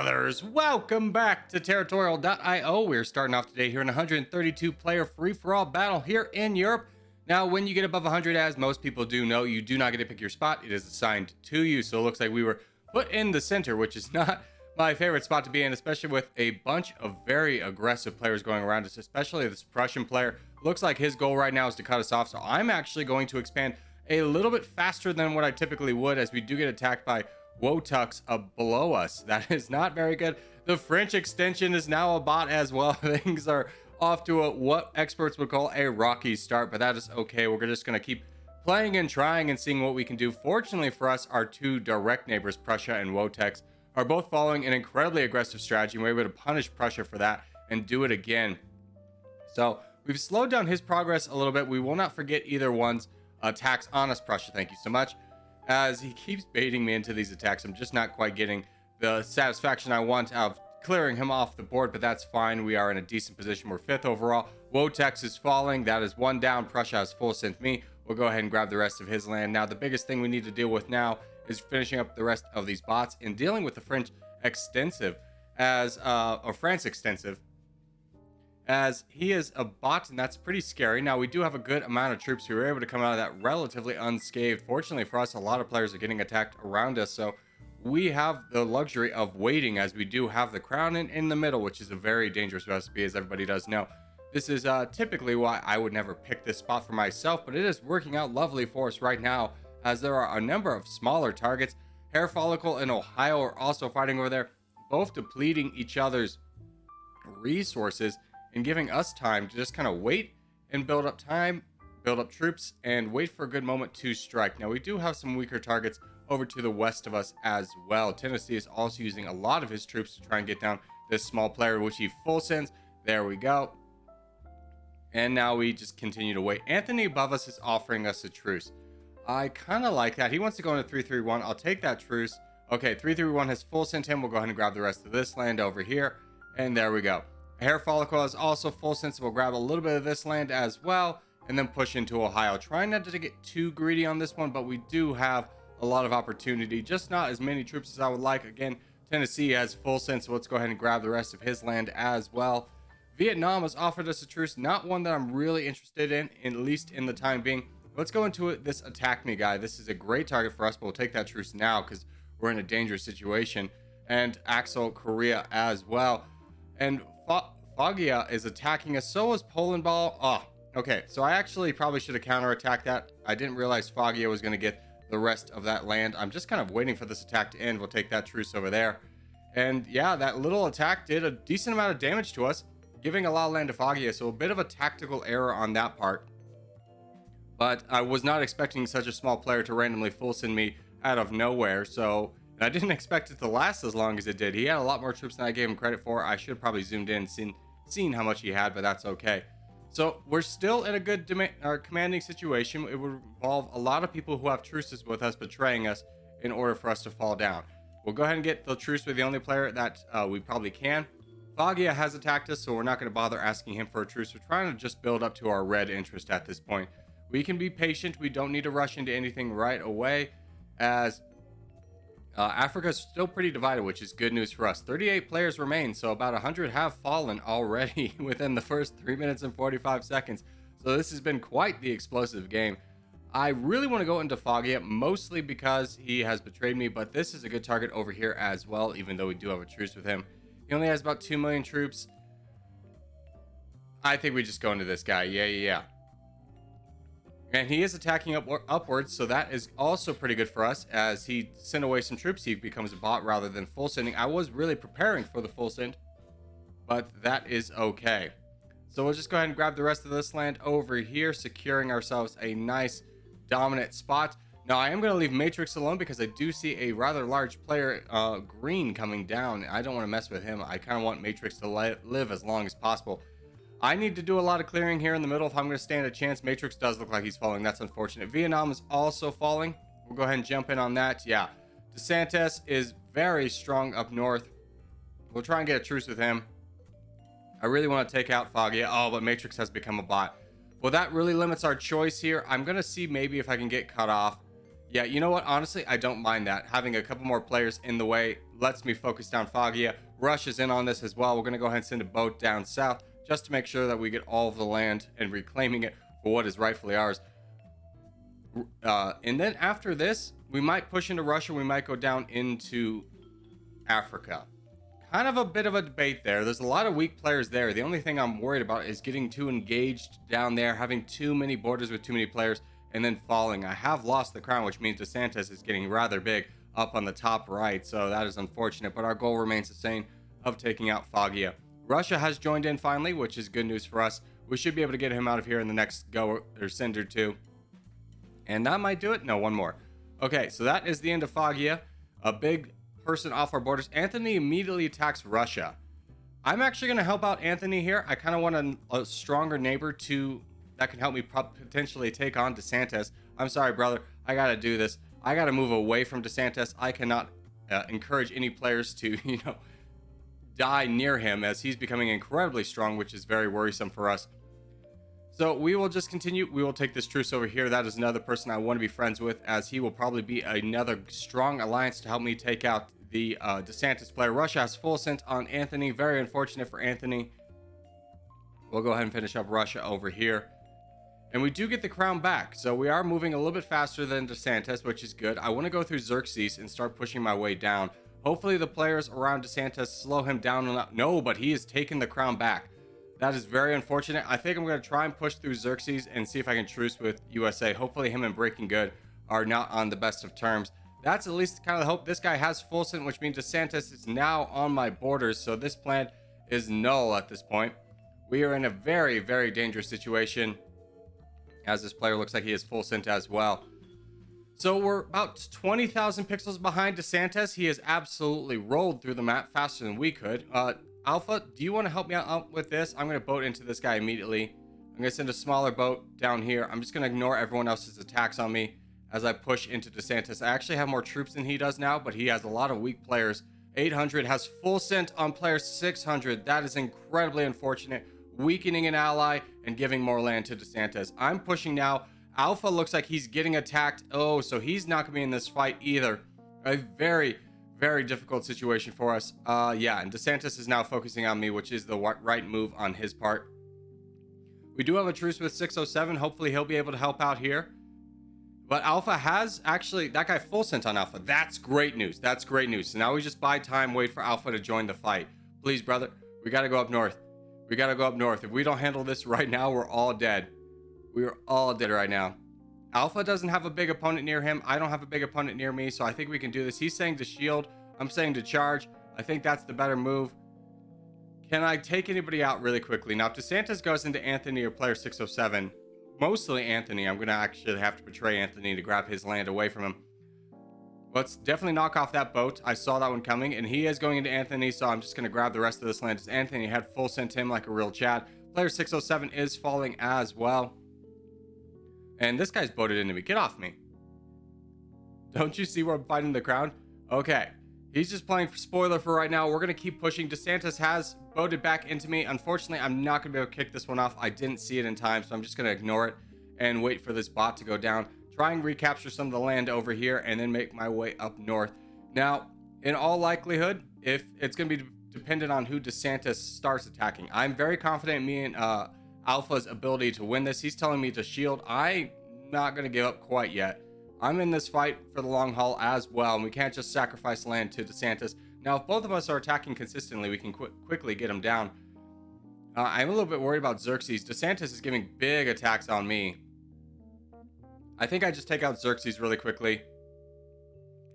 brothers, welcome back to Territorial IO. We're starting off today here in a 132 player free-for-all battle here in Europe. Now, when you get above 100, as most people do know, you do not get to pick your spot. It is assigned to you. So it looks like we were put in the center, which is not my favorite spot to be in, especially with a bunch of very aggressive players going around us, especially this Prussian player. Looks like his goal right now is to cut us off. So I'm actually going to expand a little bit faster than what I typically would, as we do get attacked by Wotucks below us. That is not very good. The French extension is now a bot as well. Things are off to what experts would call a rocky start, but that is okay. We're just going to keep playing and trying and seeing what we can do. Fortunately for us, our two direct neighbors, Prussia and Wotex, are both following an incredibly aggressive strategy, and we're able to punish Prussia for that and do it again. So we've slowed down his progress a little bit. We will not forget either one's attacks on us, Prussia. Thank you so much. As he keeps baiting me into these attacks, I'm just not quite getting the satisfaction I want out of clearing him off the board, but that's fine. We are in a decent position. We're 5th overall. Wotex is falling. That is one down. Prussia has full synth me. We'll go ahead and grab the rest of his land. Now, the biggest thing we need to deal with now is finishing up the rest of these bots and dealing with the French extensive or France extensive, as he is a bot, and that's pretty scary. Now, we do have a good amount of troops. We were able to come out of that relatively unscathed. Fortunately for us, a lot of players are getting attacked around us, so we have the luxury of waiting, as we do have the crown in the middle, which is a very dangerous recipe, as everybody does know. This is typically why I would never pick this spot for myself, but it is working out lovely for us right now, as there are a number of smaller targets. Hair Follicle and Ohio are also fighting over there, both depleting each other's resources and giving us time to just kind of wait and build up time, build up troops, and wait for a good moment to strike. Now, we do have some weaker targets over to the west of us as well. Tennessee is also using a lot of his troops to try and get down this small player, which he full sends. There we go. And now we just continue to wait. Anthony above us is offering us a truce. I kind of like that. He wants to go into 3-3-1. I'll take that truce. Okay, 3-3-1 has full sent him. We'll go ahead and grab the rest of this land over here. And there we go. Hair Follicle is also full sense. We'll grab a little bit of this land as well and then push into Ohio. Trying not to get too greedy on this one, but we do have a lot of opportunity. Just not as many troops as I would like. Again, Tennessee has full sense, so let's go ahead and grab the rest of his land as well. Vietnam has offered us a truce, not one that I'm really interested in, at least in the time being. Let's go into it. This attack me guy. This is a great target for us, but we'll take that truce now because we're in a dangerous situation. And Axel Korea as well. And Foggia is attacking us. So is Poland Ball. Oh, okay. So I actually probably should have counterattacked that. I didn't realize Foggia was going to get the rest of that land. I'm just kind of waiting for this attack to end. We'll take that truce over there. And yeah, that little attack did a decent amount of damage to us, giving a lot of land to Foggia. So a bit of a tactical error on that part. But I was not expecting such a small player to randomly full send me out of nowhere. So I didn't expect it to last as long as it did. He had a lot more troops than I gave him credit for. I should have probably zoomed in and seen how much he had, but that's okay. So we're still in a good commanding situation. It would involve a lot of people who have truces with us betraying us in order for us to fall down. We'll go ahead and get the truce with the only player that we probably can. Foggia has attacked us, so we're not going to bother asking him for a truce. We're trying to just build up to our red interest at this point. We can be patient. We don't need to rush into anything right away, as Africa is still pretty divided, which is good news for us. 38 players remain, so about 100 have fallen already within the first 3 minutes and 45 seconds. So this has been quite the explosive game. I really want to go into Foggia, mostly because he has betrayed me, but this is a good target over here as well, even though we do have a truce with him. He only has about 2 million troops. I think we just go into this guy. Yeah. And he is attacking upwards, so that is also pretty good for us. As he sent away some troops, he becomes a bot rather than full sending. I was really preparing for the full send, but that is okay. So we'll just go ahead and grab the rest of this land over here, securing ourselves a nice dominant spot. Now, I am going to leave Matrix alone because I do see a rather large player, green, coming down. I don't want to mess with him. I kind of want Matrix to live as long as possible. I need to do a lot of clearing here in the middle if I'm going to stand a chance. Matrix does look like he's falling. That's unfortunate. Vietnam is also falling. We'll go ahead and jump in on that. Yeah. DeSantis is very strong up north. We'll try and get a truce with him. I really want to take out Foggia. Oh, but Matrix has become a bot. Well, that really limits our choice here. I'm going to see maybe if I can get cut off. Yeah, you know what? Honestly, I don't mind that. Having a couple more players in the way lets me focus down Foggia. Russia's in on this as well. We're going to go ahead and send a boat down south just to make sure that we get all of the land and reclaiming it for what is rightfully ours. And then after this, we might push into Russia. We might go down into Africa. Kind of a bit of a debate there. There's a lot of weak players there. The only thing I'm worried about is getting too engaged down there, having too many borders with too many players, and then falling. I have lost the crown, which means DeSantis is getting rather big up on the top right, so that is unfortunate, but our goal remains the same of taking out Foggia. Russia has joined in finally, which is good news for us. We should be able to get him out of here in the next go or send or two. And that might do it. No, one more. Okay, so that is the end of Foggia. A big person off our borders. Anthony immediately attacks Russia. I'm actually going to help out Anthony here. I kind of want a stronger neighbor that can help me potentially take on DeSantis. I'm sorry, brother. I got to do this. I got to move away from DeSantis. I cannot encourage any players to, die near him, as he's becoming incredibly strong, which is very worrisome for us. So we will just continue. We will take this truce over here. That is another person I want to be friends with, as he will probably be another strong alliance to help me take out the DeSantis player. Russia has full assent on Anthony. Very unfortunate for Anthony. We'll go ahead and finish up Russia over here. And we do get the crown back. So we are moving a little bit faster than DeSantis, which is good. I want to go through Xerxes and start pushing my way down. Hopefully the players around DeSantis slow him down enough. No, but he has taken the crown back. That is very unfortunate. I think I'm going to try and push through Xerxes and see if I can truce with USA. Hopefully him and Breaking Good are not on the best of terms. That's at least kind of the hope. This guy has full assent, which means DeSantis is now on my borders. So this plan is null at this point. We are in a very, very dangerous situation, as this player looks like he has full assent as well. So we're about 20,000 pixels behind DeSantis. He has absolutely rolled through the map faster than we could. Alpha, do you want to help me out with this? I'm going to boat into this guy immediately. I'm going to send a smaller boat down here. I'm just going to ignore everyone else's attacks on me as I push into DeSantis. I actually have more troops than he does now, but he has a lot of weak players. 800 has full assent on player 600. That is incredibly unfortunate, weakening an ally and giving more land to DeSantis. I'm pushing now. Alpha looks like he's getting attacked. Oh, so he's not going to be in this fight either. A very, very difficult situation for us. Yeah, and DeSantis is now focusing on me, which is the right move on his part. We do have a truce with 607. Hopefully he'll be able to help out here. But Alpha has actually, that guy full assent on Alpha. That's great news. That's great news. So now we just buy time, wait for Alpha to join the fight. Please, brother, we got to go up north. We got to go up north. If we don't handle this right now, we're all dead. We are all dead right now. Alpha doesn't have a big opponent near him. I don't have a big opponent near me, so I think we can do this. He's saying to shield. I'm saying to charge. I think that's the better move. Can I take anybody out really quickly? Now, if DeSantis goes into Anthony or player 607, mostly Anthony, I'm going to actually have to betray Anthony to grab his land away from him. Let's definitely knock off that boat. I saw that one coming, and he is going into Anthony, so I'm just going to grab the rest of this land. Anthony had full sent him like a real Chad. Player 607 is falling as well. And this guy's boated into me. Get off me. Don't you see where I'm fighting the crown? Okay. He's just playing for spoiler for right now. We're going to keep pushing. DeSantis has boated back into me. Unfortunately, I'm not going to be able to kick this one off. I didn't see it in time, so I'm just going to ignore it and wait for this bot to go down. Try and recapture some of the land over here and then make my way up north. Now, in all likelihood, if it's going to be dependent on who DeSantis starts attacking. I'm very confident in me and Alpha's ability to win this. He's telling me to shield. I'm not going to give up quite yet. I'm in this fight for the long haul as well, and we can't just sacrifice land to DeSantis. Now, if both of us are attacking consistently, we can quickly get him down. I'm a little bit worried about Xerxes. DeSantis is giving big attacks on me. I think I just take out Xerxes really quickly.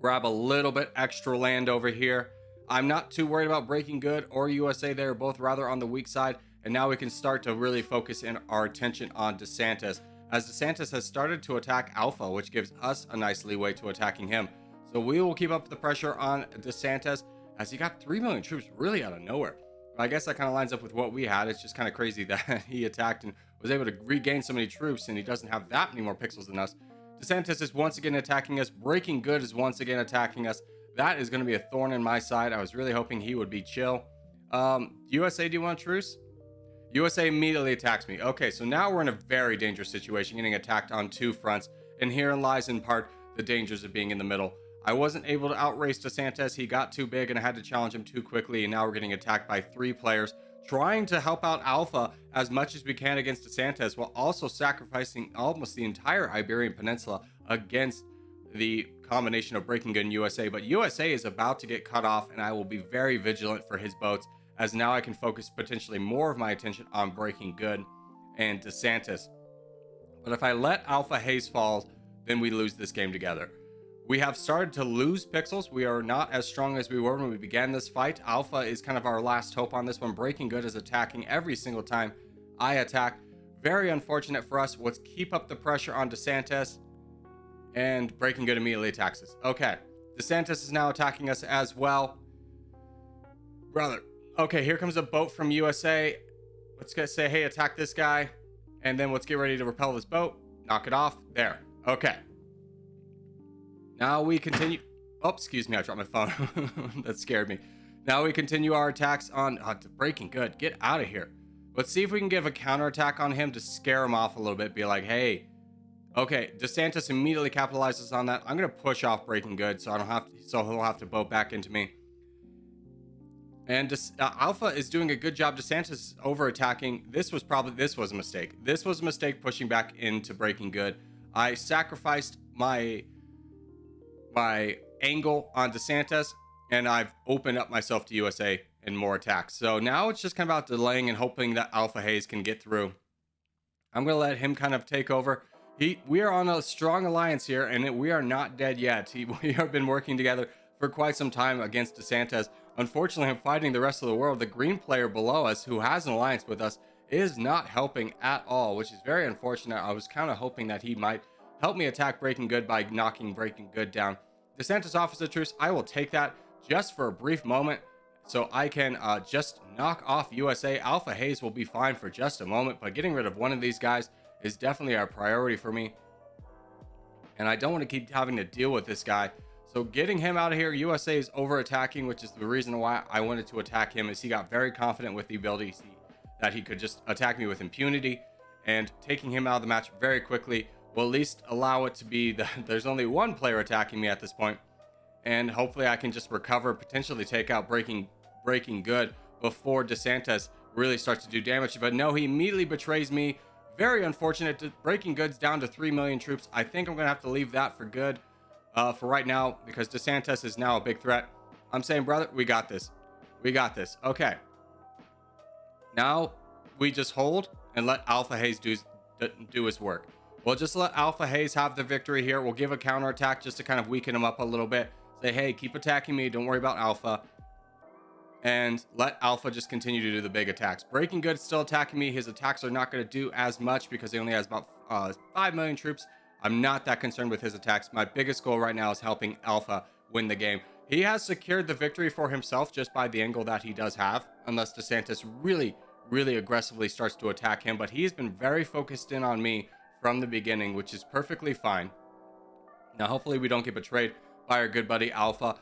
Grab a little bit extra land over here. I'm not too worried about Breaking Good or USA. They're both rather on the weak side. And now we can start to really focus in our attention on DeSantis, as DeSantis has started to attack Alpha, which gives us a nice leeway to attacking him. So we will keep up the pressure on DeSantis, as he got 3 million troops really out of nowhere. I guess that kind of lines up with what we had. It's just kind of crazy that he attacked and was able to regain so many troops, and he doesn't have that many more pixels than us. DeSantis is once again attacking us. Breaking Good is once again attacking us. That is going to be a thorn in my side. I was really hoping he would be chill. USA, do you want a truce? USA immediately attacks me. Okay, so now we're in a very dangerous situation, getting attacked on two fronts. And herein lies in part the dangers of being in the middle. I wasn't able to outrace DeSantis. He got too big and I had to challenge him too quickly. And now we're getting attacked by 3 players trying to help out Alpha as much as we can against DeSantis, while also sacrificing almost the entire Iberian Peninsula against the combination of Breaking Good and USA. But USA is about to get cut off, and I will be very vigilant for his boats, as now I can focus potentially more of my attention on Breaking Good and DeSantis. But if I let Alpha Haze fall, then we lose this game together. We have started to lose pixels. We are not as strong as we were when we began this fight. Alpha is kind of our last hope on this one. Breaking Good is attacking every single time I attack. Very unfortunate for us. Let's keep up the pressure on DeSantis. And Breaking Good immediately attacks us. Okay. DeSantis is now attacking us as well. Brother. Okay, here comes a boat from USA. Let's go say, hey, attack this guy. And then let's get ready to repel this boat. Knock it off. There. Okay. Now we continue. Oh, excuse me. I dropped my phone. That scared me. Now we continue our attacks on Breaking Good. Get out of here. Let's see if we can give a counterattack on him to scare him off a little bit. Be like, hey, okay. DeSantis immediately capitalizes on that. I'm going to push off Breaking Good so he'll have to boat back into me. And Alpha is doing a good job. DeSantis is over attacking. This was a mistake. This was a mistake pushing back into Breaking Good. I sacrificed my angle on DeSantis, and I've opened up myself to USA and more attacks. So now it's just kind of about delaying and hoping that Alpha Haze can get through. I'm going to let him kind of take over. We are on a strong alliance here, and we are not dead yet. We have been working together for quite some time against DeSantis. Unfortunately, I'm fighting the rest of the world. The green player below us, who has an alliance with us, is not helping at all, which is very unfortunate. I was kind of hoping that he might help me attack Breaking Good by knocking Breaking Good down. DeSantis offers a truce. I will take that just for a brief moment so I can just knock off USA. Alpha Haze will be fine for just a moment, but getting rid of one of these guys is definitely our priority for me. And I don't want to keep having to deal with this guy. So getting him out of here. USA is over attacking, which is the reason why I wanted to attack him, is he got very confident with the ability that he could just attack me with impunity, and taking him out of the match very quickly will at least allow it to be that there's only one player attacking me at this point, and hopefully I can just recover, potentially take out Breaking Good before DeSantis really starts to do damage. But no, he immediately betrays me. Very unfortunate. Breaking Good's down to 3 million troops. I think I'm gonna have to leave that for good for right now, because DeSantis is now a big threat. I'm saying, brother, we got this. We got this. Okay. Now we just hold and let Alpha Haze do his work. We'll just let Alpha Haze have the victory here. We'll give a counterattack just to kind of weaken him up a little bit. Say, hey, keep attacking me. Don't worry about Alpha. And let Alpha just continue to do the big attacks. Breaking Good is still attacking me. His attacks are not going to do as much because he only has about 5 million troops. I'm not that concerned with his attacks. My biggest goal right now is helping Alpha win the game. He has secured the victory for himself just by the angle that he does have, unless DeSantis really, really aggressively starts to attack him. But he's been very focused in on me from the beginning, which is perfectly fine. Now, hopefully we don't get betrayed by our good buddy Alpha,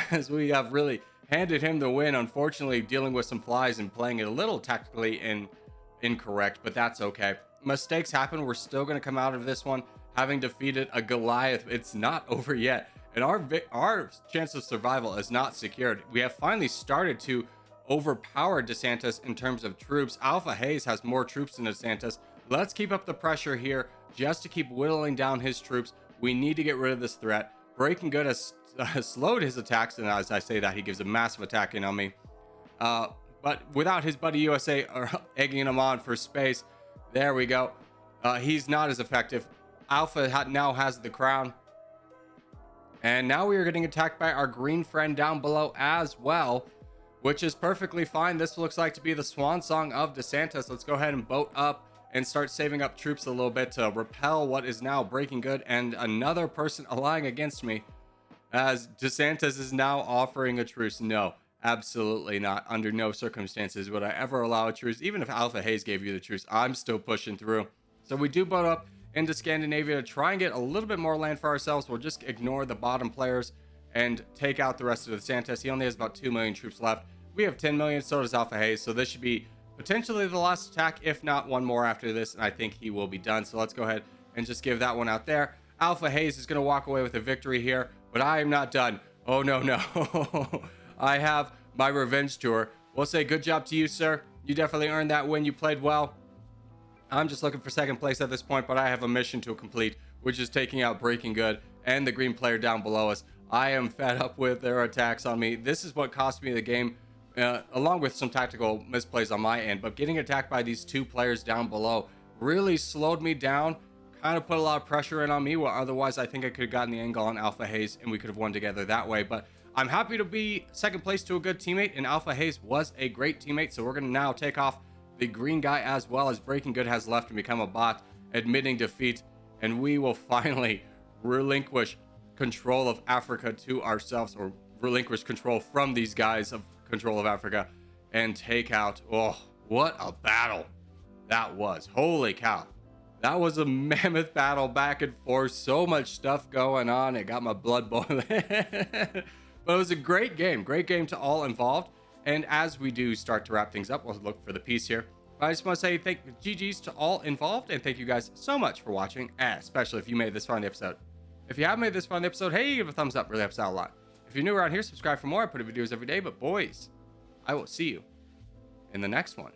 as we have really handed him the win. Unfortunately, dealing with some flies and playing it a little tactically incorrect, but that's okay. Mistakes happen. We're still going to come out of this one having defeated a Goliath. It's not over yet, and our chance of survival is not secured. We have finally started to overpower DeSantis in terms of troops. Alpha Haze has more troops than DeSantis. Let's keep up the pressure here just to keep whittling down his troops. We need to get rid of this threat. Breaking Good has slowed his attacks, and as I say that, he gives a massive attack in on me. But without his buddy USA egging him on for space, there we go. He's not as effective. Alpha now has the crown. And now we are getting attacked by our green friend down below as well, which is perfectly fine. This looks like to be the swan song of DeSantis. Let's go ahead and boat up and start saving up troops a little bit to repel what is now Breaking Good and another person allying against me, as DeSantis is now offering a truce. No, absolutely not. Under no circumstances would I ever allow a truce. Even if Alpha Haze gave you the truce, I'm still pushing through. So we do boat up into Scandinavia to try and get a little bit more land for ourselves. We'll just ignore the bottom players and take out the rest of DeSantis. He only has about 2 million troops left. We have 10 million, so does Alpha Haze. So this should be potentially the last attack, if not one more after this, and I think he will be done. So let's go ahead and just give that one out there. Alpha Haze is going to walk away with a victory here. but I am not done. Oh, no, no. I have my revenge tour. We'll say good job to you, sir. You definitely earned that win. You played well. I'm just looking for second place at this point, but I have a mission to complete, which is taking out Breaking Good and the green player down below us. I am fed up with their attacks on me. This is what cost me the game, along with some tactical misplays on my end. But getting attacked by these two players down below really slowed me down, kind of put a lot of pressure in on me. Well, otherwise, I think I could have gotten the angle on Alpha Haze, and we could have won together that way. But I'm happy to be second place to a good teammate, and Alpha Haze was a great teammate. So we're going to now take off the green guy, as well as Breaking Good has left and become a bot, admitting defeat, and we will finally relinquish control of Africa to ourselves, or relinquish control from these guys of control of Africa, and take out, oh, what a battle that was. Holy cow. That was a mammoth battle, back and forth, so much stuff going on. It got my blood boiling. But it was a great game to all involved. And as we do start to wrap things up, we'll look for the piece here. But I just want to say GG's to all involved, and thank you guys so much for watching, especially if you made this far in the episode. If you have made this far in the episode, hey, give a thumbs up, really helps out a lot. If you're new around here, subscribe for more. I put videos every day, but boys, I will see you in the next one.